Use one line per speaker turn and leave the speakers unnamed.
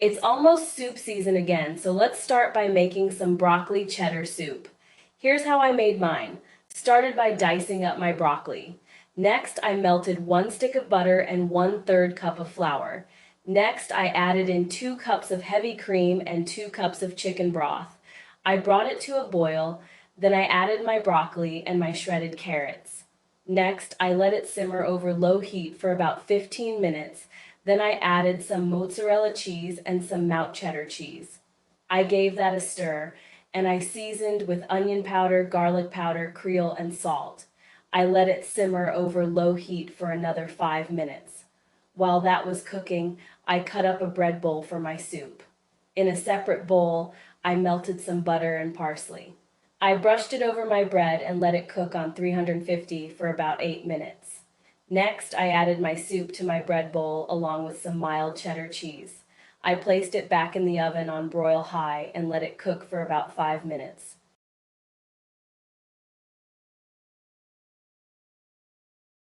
It's almost soup season again, so let's start by making some broccoli cheddar soup. Here's how I made mine. Started by dicing up my broccoli. Next, I melted 1 stick of butter and 1/3 cup of flour. Next, I added in 2 cups of heavy cream and 2 cups of chicken broth. I brought it to a boil, then I added my broccoli and my shredded carrots. Next, I let it simmer over low heat for about 15 minutes. Then I added some mozzarella cheese and some Mount cheddar cheese. I gave that a stir, and I seasoned with onion powder, garlic powder, Creole, and salt. I let it simmer over low heat for another 5 minutes. While that was cooking, I cut up a bread bowl for my soup. In a separate bowl, I melted some butter and parsley. I brushed it over my bread and let it cook on 350 for about 8 minutes. Next, I added my soup to my bread bowl along with some mild cheddar cheese. I placed it back in the oven on broil high and let it cook for about 5 minutes.